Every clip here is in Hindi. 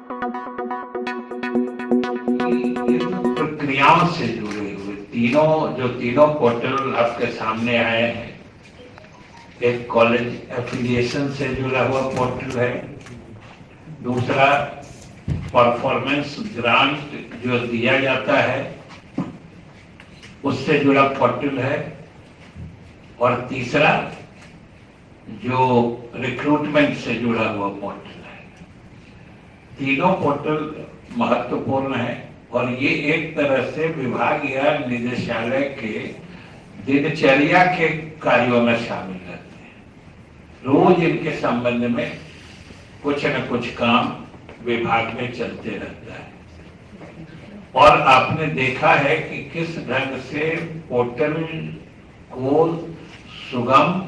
इन प्रक्रियाओं से जुड़े हुए तीनों पोर्टल आपके सामने आए हैं। एक कॉलेज एफिलिएशन से जुड़ा हुआ पोर्टल है, दूसरा परफॉर्मेंस ग्रांट जो दिया जाता है उससे जुड़ा पोर्टल है, और तीसरा जो रिक्रूटमेंट से जुड़ा हुआ पोर्टल है। तीनों पोर्टल महत्वपूर्ण है और ये एक तरह से विभाग या निदेशालय के दिनचर्या के कार्यों में शामिल रहते हैं। रोज इनके संबंध में कुछ न कुछ काम विभाग में चलते रहता है, और आपने देखा है कि किस ढंग से पोर्टल को सुगम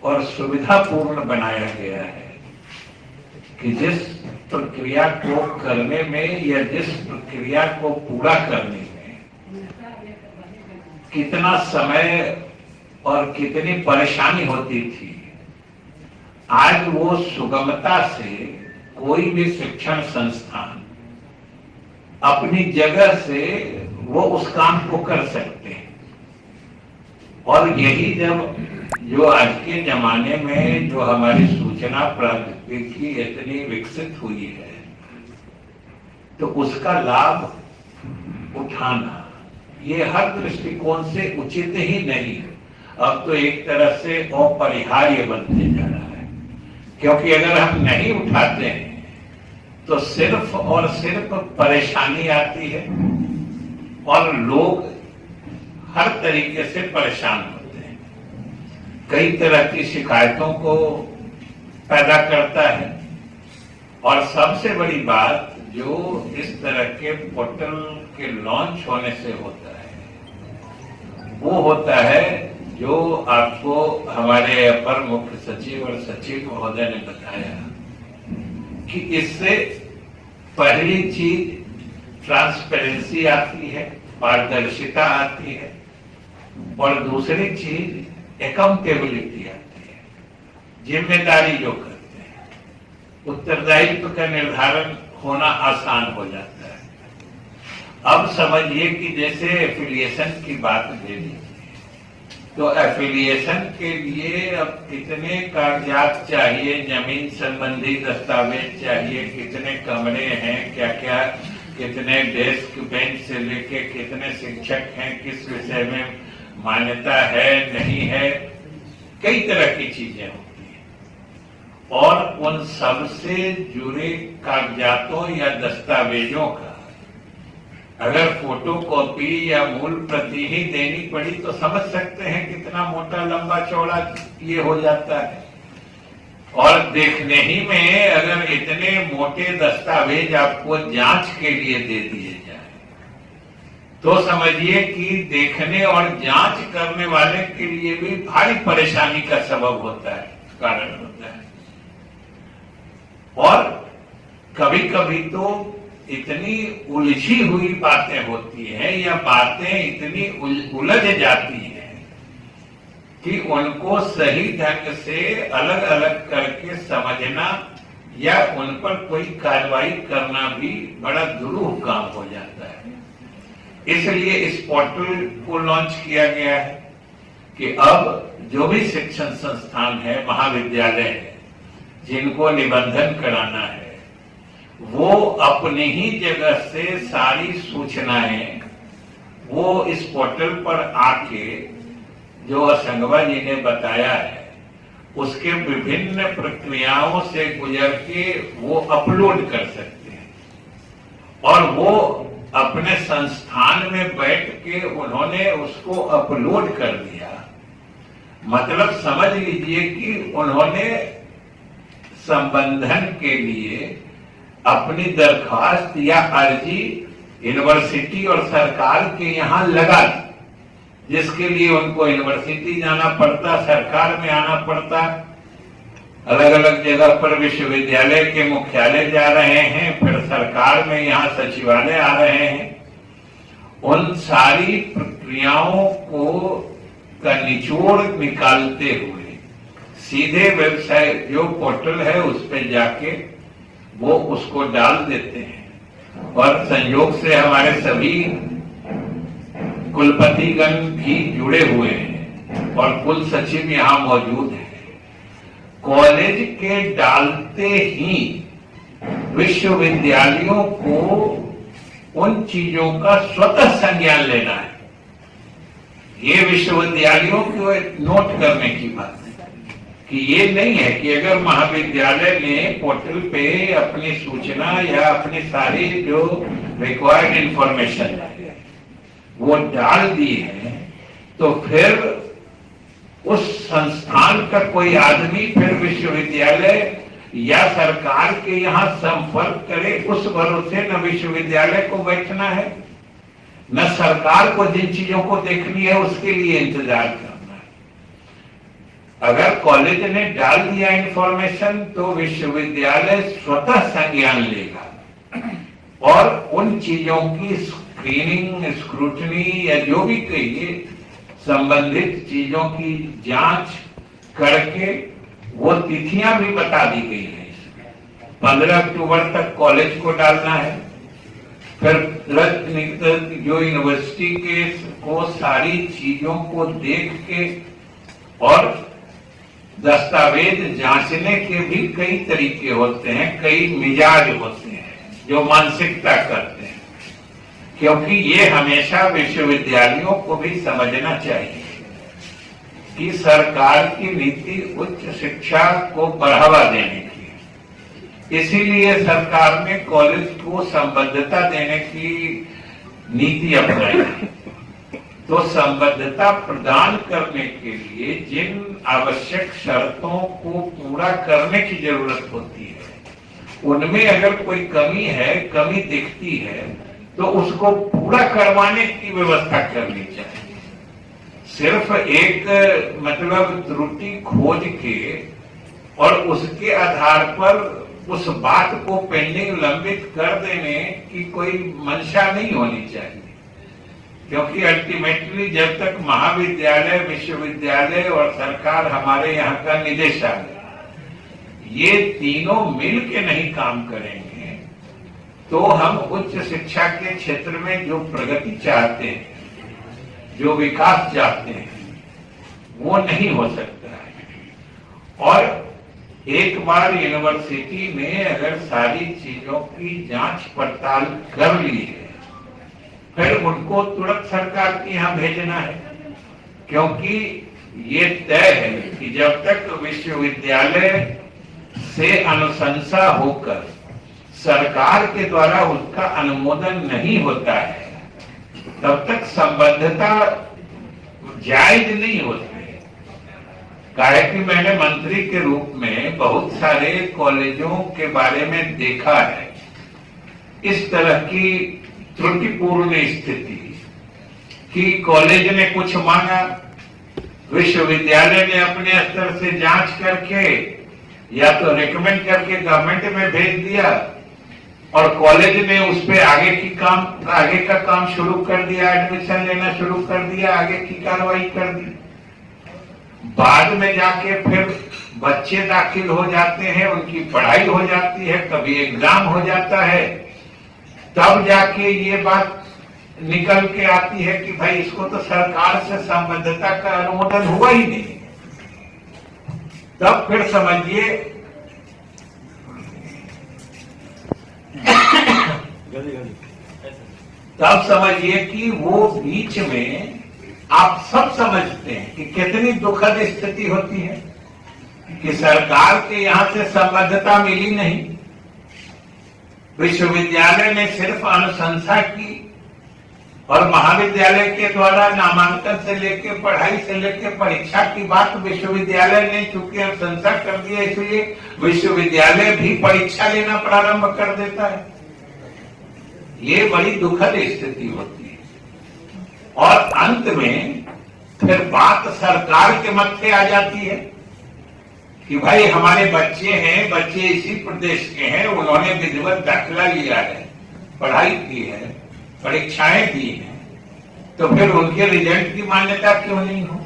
और सुविधापूर्ण बनाया गया है कि जिस प्रक्रिया को करने में या जिस प्रक्रिया को पूरा करने में कितना समय और कितनी परेशानी होती थी, आज वो सुगमता से कोई भी शिक्षण संस्थान अपनी जगह से वो उस काम को कर सकते हैं। और यही जब जो आज के जमाने में जो हमारी सूचना प्रौद्योगिकी इतनी विकसित हुई है, तो उसका लाभ उठाना ये हर दृष्टिकोण से उचित ही नहीं, अब तो एक तरह से अपरिहार्य बनते जा रहा है। क्योंकि अगर हम नहीं उठाते हैं तो सिर्फ और सिर्फ परेशानी आती है और लोग हर तरीके से परेशान होते हैं, कई तरह की शिकायतों को पैदा करता है। और सबसे बड़ी बात जो इस तरह के पोर्टल के लॉन्च होने से होता है वो होता है जो आपको हमारे अपर मुख्य सचिव और सचिव महोदय ने बताया कि इससे पहली चीज ट्रांसपेरेंसी आती है, पारदर्शिता आती है, और दूसरी चीज अकाउंटेबिलिटी आती है, जिम्मेदारी जो करते हैं, उत्तरदायित्व का निर्धारण होना आसान हो जाता है। अब समझिए कि जैसे एफिलिएशन की बात ले लीजिए, तो एफिलिएशन के लिए अब कितने कागजात चाहिए, जमीन संबंधी दस्तावेज चाहिए, कितने कमरे हैं, क्या क्या, कितने डेस्क बेंच से लेके कितने शिक्षक हैं, किस विषय में मान्यता है नहीं है, कई तरह की चीजें होती हैं। और उन सब से जुड़े कागजातों या दस्तावेजों का अगर फोटोकॉपी या मूल प्रति ही देनी पड़ी तो समझ सकते हैं कितना मोटा लंबा चौड़ा ये हो जाता है। और देखने ही में अगर इतने मोटे दस्तावेज आपको जांच के लिए दे दिए जाए तो समझिए कि देखने और जांच करने वाले के लिए भी भारी परेशानी का सबब होता है, कारण होता है। और कभी कभी तो इतनी उलझी हुई बातें होती हैं या बातें इतनी उलझ जाती हैं कि उनको सही ढंग से अलग अलग करके समझना या उन पर कोई कार्रवाई करना भी बड़ा दुरूह काम हो जाता है। इसलिए इस पोर्टल को लॉन्च किया गया है कि अब जो भी शिक्षण संस्थान है, महाविद्यालय है, जिनको निबंधन कराना है, वो अपनी ही जगह से सारी सूचनाएं वो इस पोर्टल पर आके जो असंगवा जी ने बताया है उसके विभिन्न प्रक्रियाओं से गुजर के वो अपलोड कर सकते हैं। और वो अपने संस्थान में बैठ के उन्होंने उसको अपलोड कर दिया, मतलब समझ लीजिए कि उन्होंने संबंधन के लिए अपनी दरखास्त या अर्जी यूनिवर्सिटी और सरकार के यहाँ लगा दी, जिसके लिए उनको यूनिवर्सिटी जाना पड़ता, सरकार में आना पड़ता, अलग अलग जगह पर विश्वविद्यालय के मुख्यालय जा रहे हैं, फिर सरकार में यहाँ सचिवालय आ रहे हैं। उन सारी प्रक्रियाओं को का निचोड़ निकालते हुए सीधे वेबसाइट जो पोर्टल है उस पर जाके वो उसको डाल देते हैं। और संयोग से हमारे सभी कुलपतिगण भी जुड़े हुए हैं और कुल सचिव यहां मौजूद है। कॉलेज के डालते ही विश्वविद्यालयों को उन चीजों का स्वतः संज्ञान लेना है। ये विश्वविद्यालयों को नोट करने की बात है कि ये नहीं है कि अगर महाविद्यालय ने पोर्टल पे अपनी सूचना या अपनी सारी जो रिक्वायर्ड इंफॉर्मेशन वो डाल दी है तो फिर उस संस्थान का कोई आदमी फिर विश्वविद्यालय या सरकार के यहाँ संपर्क करे, उस भरोसे न विश्वविद्यालय को बैठना है न सरकार को जिन चीजों को देखनी है उसके लिए इंतजार करना है। अगर कॉलेज ने डाल दिया इंफॉर्मेशन तो विश्वविद्यालय स्वतः संज्ञान लेगा और उन चीजों की स्क्रीनिंग, स्क्रूटनी या जो भी कहिए संबंधित चीजों की जांच करके वो तिथियां भी बता दी गई है। 15 अक्टूबर तक कॉलेज को डालना है, फिर जो यूनिवर्सिटी के को सारी चीजों को देख के और दस्तावेज जांचने के भी कई तरीके होते हैं, कई मिजाज होते हैं जो मानसिकता करते हैं, क्योंकि ये हमेशा विश्वविद्यालयों को भी समझना चाहिए कि सरकार की नीति उच्च शिक्षा को बढ़ावा देने की, इसीलिए सरकार ने कॉलेज को संबद्धता देने की नीति अपनाई है। तो संबद्धता प्रदान करने के लिए जिन आवश्यक शर्तों को पूरा करने की जरूरत होती है उनमें अगर कोई कमी है, कमी दिखती है तो उसको पूरा करवाने की व्यवस्था करनी चाहिए। सिर्फ एक मतलब त्रुटि खोज के और उसके आधार पर उस बात को पेंडिंग लंबित कर देने की कोई मंशा नहीं होनी चाहिए, क्योंकि अल्टीमेटली जब तक महाविद्यालय, विश्वविद्यालय और सरकार, हमारे यहाँ का निदेशालय, ये तीनों मिल के नहीं काम करेंगे तो हम उच्च शिक्षा के क्षेत्र में जो प्रगति चाहते हैं, जो विकास चाहते हैं, वो नहीं हो सकता है। और एक बार यूनिवर्सिटी ने अगर सारी चीजों की जांच पड़ताल कर ली है फिर उनको तुरंत सरकार के यहाँ भेजना है, क्योंकि ये तय है कि जब तक विश्वविद्यालय से अनुशंसा होकर सरकार के द्वारा उसका अनुमोदन नहीं होता है तब तक संबद्धता जायज नहीं होती है। काहे कि मैंने मंत्री के रूप में बहुत सारे कॉलेजों के बारे में देखा है इस तरह की त्रुटिपूर्ण स्थिति कि कॉलेज ने कुछ मांगा, विश्वविद्यालय ने अपने स्तर से जांच करके या तो रिकमेंड करके गवर्नमेंट में भेज दिया और कॉलेज ने उस पे आगे का काम शुरू कर दिया, एडमिशन लेना शुरू कर दिया, आगे की कार्रवाई कर दी। बाद में जाके फिर बच्चे दाखिल हो जाते हैं, उनकी पढ़ाई हो जाती है, कभी एग्जाम हो जाता है, तब जाके ये बात निकल के आती है कि भाई इसको तो सरकार से संबद्धता का अनुमोदन हुआ ही नहीं। तब फिर समझिए कि वो बीच में आप सब समझते हैं कि कितनी दुखद स्थिति होती है कि सरकार के यहां से संबद्धता मिली नहीं, विश्वविद्यालय ने सिर्फ अनुशंसा की और महाविद्यालय के द्वारा नामांकन से लेकर पढ़ाई से लेकर परीक्षा की बात विश्वविद्यालय ने चूंकि अनुशंसा कर दी है, इसलिए विश्वविद्यालय भी परीक्षा लेना प्रारंभ कर देता है। ये बड़ी दुखद स्थिति होती है और अंत में फिर बात सरकार के मत्थे आ जाती है कि भाई हमारे बच्चे हैं, बच्चे इसी प्रदेश के हैं, उन्होंने विधिवत दाखिला लिया है, पढ़ाई की है, परीक्षाएं दी हैं, तो फिर उनके रिजल्ट की मान्यता क्यों नहीं हो।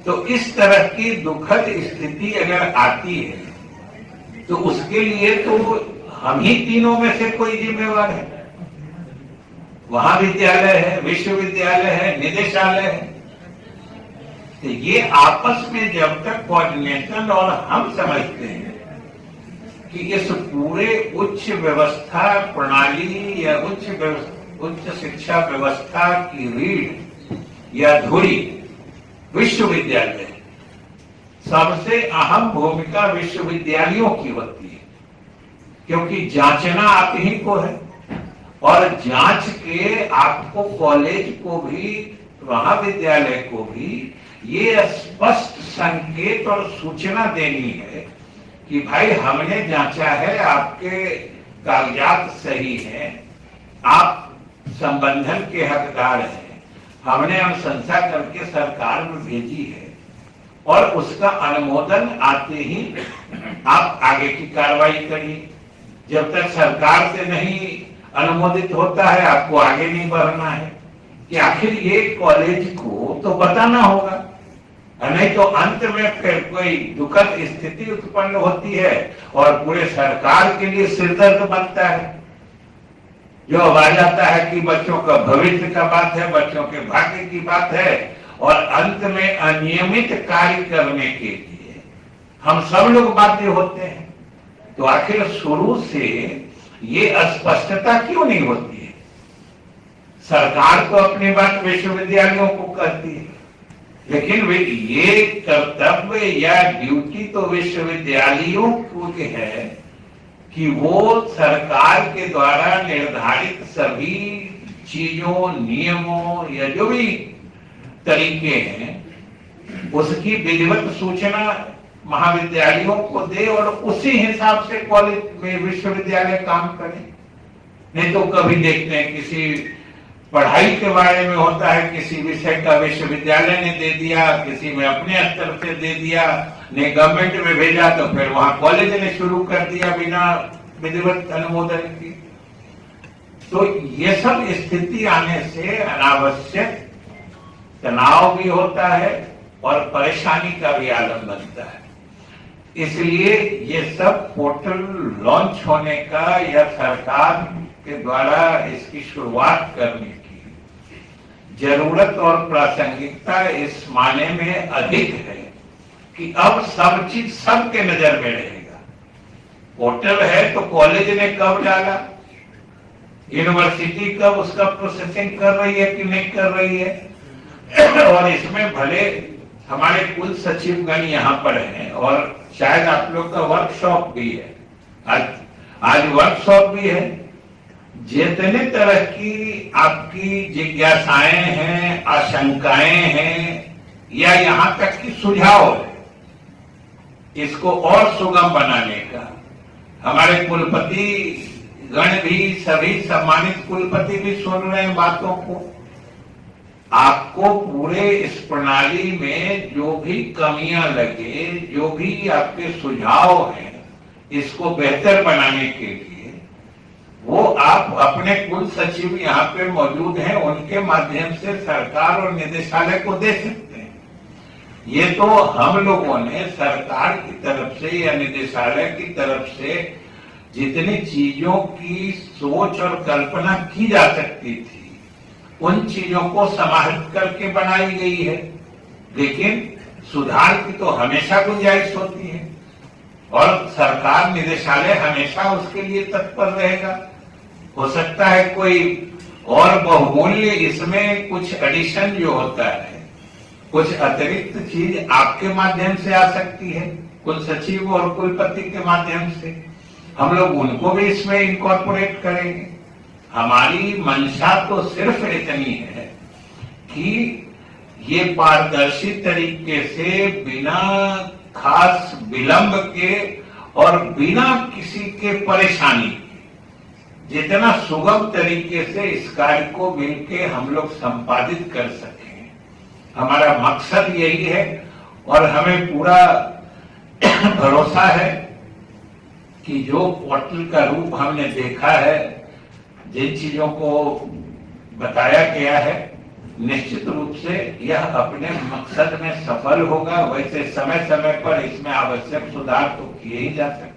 तो इस तरह की दुखद स्थिति अगर आती है तो उसके लिए तो हम ही तीनों में से कोई जिम्मेवार है? महाविद्यालय है, विश्वविद्यालय है, निदेशालय है। तो ये आपस में जब तक कोऑर्डिनेशन, और हम समझते हैं कि इस पूरे उच्च व्यवस्था प्रणाली या उच्च शिक्षा व्यवस्था की रीढ़ या धुरी विश्वविद्यालय, सबसे अहम भूमिका विश्वविद्यालयों की होती है, क्योंकि जांचना आप ही को है, और जांच के आपको कॉलेज को भी, महाविद्यालय को भी ये स्पष्ट संकेत और सूचना देनी है कि भाई हमने जांचा है, आपके कागजात सही हैं, आप संबंधन के हकदार हैं, हमने अनुशंसा करके सरकार में भेजी है, और उसका अनुमोदन आते ही आप आगे की कार्रवाई करिए। जब तक सरकार से नहीं अनुमोदित होता है, आपको आगे नहीं बढ़ना है कि आखिर ये कॉलेज को तो बताना होगा, नहीं तो अंत में फिर कोई दुखद स्थिति उत्पन्न होती है और पूरे सरकार के लिए सिरदर्द बनता है। जो अब आ जाता है कि बच्चों का भविष्य का बात है, बच्चों के भाग्य की बात है, और अंत में अनियमित कार्य करने के लिए हम सब लोग बाध्य होते हैं। तो आखिर शुरू से ये अस्पष्टता क्यों नहीं होती है? सरकार तो अपनी बात विश्वविद्यालयों को करती है, लेकिन ये कर्तव्य या ड्यूटी तो विश्वविद्यालयों को है कि वो सरकार के द्वारा निर्धारित सभी चीजों, नियमों या जो भी तरीके हैं उसकी विधिवत सूचना महाविद्यालयों को दे, और उसी हिसाब से कॉलेज में विश्वविद्यालय काम करे। नहीं तो कभी देखते हैं किसी पढ़ाई के बारे में होता है, किसी विषय का विश्वविद्यालय ने दे दिया, किसी में अपने स्तर से दे दिया, ने गवर्नमेंट में भेजा तो फिर वहां कॉलेज ने शुरू कर दिया बिना विधिवत अनुमोदन की। तो ये सब स्थिति आने से अनावश्यक तनाव भी होता है और परेशानी का भी आलम बनता है। इसलिए ये सब पोर्टल लॉन्च होने का या सरकार के द्वारा इसकी शुरुआत करने की जरूरत और प्रासंगिकता इस माने में अधिक है कि अब सब चीज सबके नजर में रहेगा। पोर्टल है तो कॉलेज ने कब डाला, यूनिवर्सिटी कब उसका प्रोसेसिंग कर रही है कि नहीं कर रही है, और इसमें भले हमारे कुल सचिवगण यहाँ पर हैं और शायद आप लोग का वर्कशॉप भी है, आज वर्कशॉप भी है। जितने तरह की आपकी जिज्ञासाएं हैं, आशंकाएं हैं, या यहाँ तक कि सुझाव है इसको और सुगम बनाने का, हमारे कुलपति गण भी, सभी सम्मानित कुलपति भी सुन रहे हैं बातों को। आपको पूरे इस प्रणाली में जो भी कमियां लगे, जो भी आपके सुझाव हैं, इसको बेहतर बनाने के लिए वो आप अपने कुल सचिव यहाँ पे मौजूद हैं, उनके माध्यम से सरकार और निदेशालय को दे सकते हैं। ये तो हम लोगों ने सरकार की तरफ से या निदेशालय की तरफ से जितनी चीजों की सोच और कल्पना की जा सकती थी उन चीजों को समाहित करके बनाई गई है, लेकिन सुधार की तो हमेशा गुंजाइश होती है और सरकार, निदेशालय हमेशा उसके लिए तत्पर रहेगा। हो सकता है कोई और बहुमूल्य इसमें कुछ एडिशन जो होता है, कुछ अतिरिक्त चीज आपके माध्यम से आ सकती है, कुल सचिव और कुलपति के माध्यम से, हम लोग उनको भी इसमें इनकॉर्पोरेट करेंगे। हमारी मंशा तो सिर्फ इतनी है कि ये पारदर्शी तरीके से बिना खास विलंब के और बिना किसी के परेशानी जितना सुगम तरीके से इस कार्य को मिलके हम लोग संपादित कर सकें, हमारा मकसद यही है। और हमें पूरा भरोसा है कि जो पोर्टल का रूप हमने देखा है, जिन चीजों को बताया गया है, निश्चित रूप से यह अपने मकसद में सफल होगा। वैसे समय समय पर इसमें आवश्यक सुधार तो किए ही जा सकते